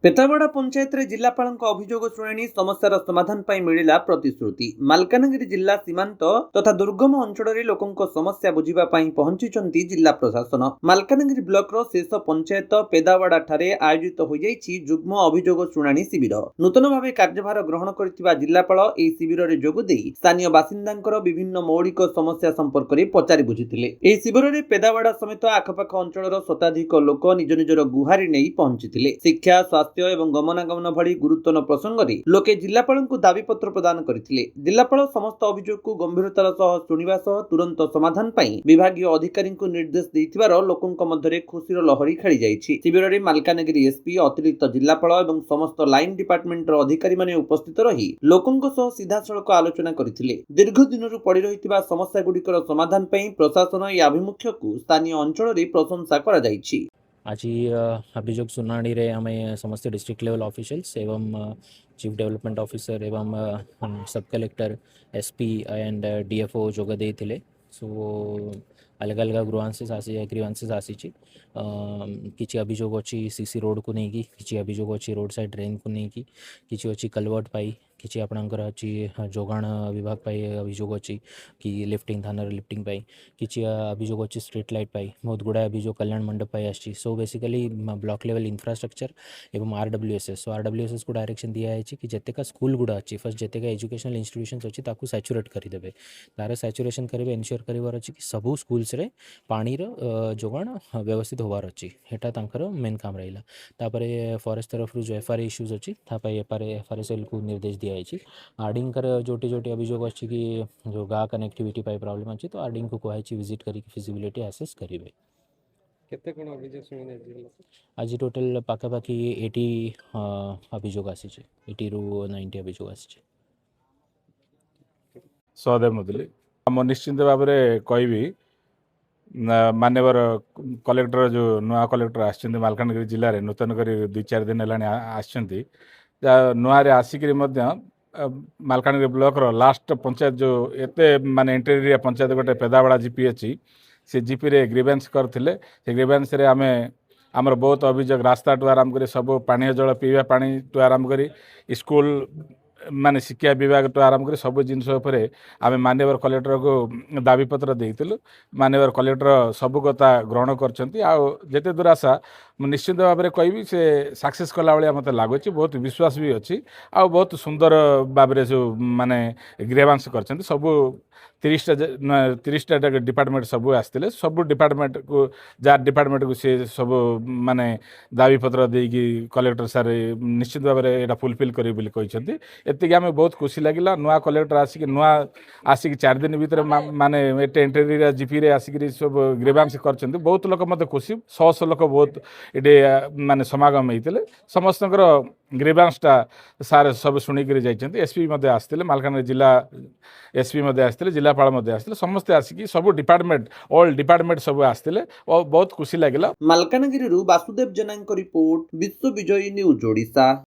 पेतावाड़ा पंचायत रे जिलापाल अभियोग शुणाणी समस्यार समाधान पाई मिलिला प्रतिश्रुति। मालकानगिरी जिला सीमांत तथा दुर्गम अंचल लोकों समस्या बुझिबा पाई पहुंचिचंती जिला प्रशासन। मालकानगिरी ब्लॉक रो शेष पंचायत पेदावाड़ा ठारे आयोजित हो जाइछि जुग्म अभियोग शुणाणी शिविर। नूतन भावे कार्यभार ग्रहण करथिबा जिलापाल एही शिविर रे जोग देई स्थानीय बासिंदांकर विभिन्न मौलिक समस्या संपर्क रे पचारि बुझिथिले। एही शिविर रे पेदावाड़ा समेत आखपाख अंचलर शताधिक लोक निज निजर गुहारी नेई पहुंचिथिले। शिक्षा स्वास्थ्य एवं गमनागमन भली गुरुत्वपूर्ण प्रसंग रे लोके जिलापाल को दाबीपत्र प्रदान करथिले। जिलापाल समस्त अभियोग को गंभीरतार सह सुनिबा सह तुरंत समाधान पाई विभागीय अधिकारी को निर्देश दैथिबार लोकंक मध्यरे खुशीर लहरी खेली जाइछि। शिविर रे मालकानगिरी एसपी अतिरिक्त जिलापाल एवं समस्त लाइन डिपार्टमेंट रो अधिकारी माने उपस्थित रही लोकंक सह सीधा सड़क आलोचना करथिले। दीर्घ दिनरु पड़ी रहितिबा समस्या गुडिकर समाधान पाई प्रशासन ए अभिमुख्य को स्थानीय अंचल रे प्रशंसा करा जाइछि। आज अभियोग सुनाणी रे आम समस्त डिस्ट्रिक्ट लेवल ऑफिशियल्स एवं चीफ डेवलपमेंट ऑफिसर एवं सब कलेक्टर एसपी एंड डीएफओ जोग देइथिले। सो अलग अलग ग्रीवांसेस आसी ग्रीवांसेस आसी किछि अभियोग अछि सीसी रोड को नहीं किछि अभियोग अछि रोड साइड ड्रेन को नहीं किछि अछि कलवर्ट पाई किछि आपणकर अछि जोगाण विभाग पाई अभियोग अछि कि लिफ्टिंग थानार लिफ्टिंग पाई किछि अभियोग अछि स्ट्रीट लाइट पाई बहुत गुड़ा अभियोग कल्याण मंडप पाई आछि। So basically block level infrastructure एवं आरडब्ल्यूएसएस सो आरडब्ल्यूएसएस को डायरेक्शन दिया है कि जेतेका स्कूल गुड़ा अच्छी फर्स्ट जेतेका एजुकेशनल इंस्टीट्यूशंस अच्छी ताकू सैचुरेट करदेवे तार सैचुरेशन करेंगे एनश्योर कर अच्छी कि सबू स्कूल्स रे पानी जोगाण व्यवस्थित होवार अच्छी हेटा तांकर मेन काम रहा। तापर फॉरेस्ट तरफ जो एफआरए इश्यूज अच्छी एफआरए सेल को निर्देश दिया है। आरडींग जोटी जोटी अभियोग अच्छी कि जो गाँ कनेक्टिविटी पाई प्रॉब्लम अच्छी तो आरडींग को कहुई विजिट करके फिजिबिलिटी आसेस करेंगे। केते कोन अभियोग सुनिने दिला आज टोटल पाखापाखि 80 अभियोग आसी 80 रु 90 अभियोग आसी। सहदेव मुदुली आम निश्चिंत भाव में कहि मान्यवर कलेक्टर जो नुआ कलेक्टर आसछन्ती मालकानगिरी जिले में नूतन कर 2-4 दिन है नुआरे आसिक मालकानगिरी ब्लॉक रो लास्ट पंचायत जो एते माने इंटेरियर पंचायत गोटे पेदावाड़ा जीपी अच्छी से जीपी रे ग्रीवेंस करथिले। से ग्रीवेंस रे आमे आमर बहुत अभियोग रास्ता टू आरंभ करी सब पानी जल पीवा पानी टू आरंभ करी स्कूल माने शिक्षा विभाग टू आरंभ करी सब जिनस आम मान्यवर कलेक्टर को दाबीपत्र देइतिलु। मान्यवर कलेक्टर सब कथा ग्रहण करछन्ती जेते दूर आशा निश्चित भाव में कहि से सक्सेस कला भाया मत लगुच बहुत विश्वास भी अच्छी बहुत सुंदर भाव में जो माने ग्रीवेंस करछन्ती सब 30टा डिपार्टमेंट सब आसते सब डिपार्टमेंट को जार डिपार्टमेंट को सी सब माने दाबीपत्र देकी कलेक्टर सारे निश्चित भाव में यहाँ फुलफिल करेंगे एति आम बहुत खुशी लगे। नुआ कलेक्टर आसिक नुआ आसिक 4 दिन भीतर माने एटे इंटेरियर जीपी रे आसिक सब ग्रीवेंस करछन्ती बहुत लोक मत खुशी 100 लोक बहुत ये माने समागम होते समस्त ग्रीवेंसटा सारे सब शुणिक जाइए। एसपी आसते मालकानगिरी जिला एसपी आसते जिलापाल आसते समस्ते आसिक सब डिपार्टमेंट ऑल डिपार्टमेंट सब आसते और बहुत खुशी लगे। मालकानगिरी बासुदेव जेना रिपोर्ट विश्व विजयी न्यूज ओडिशा।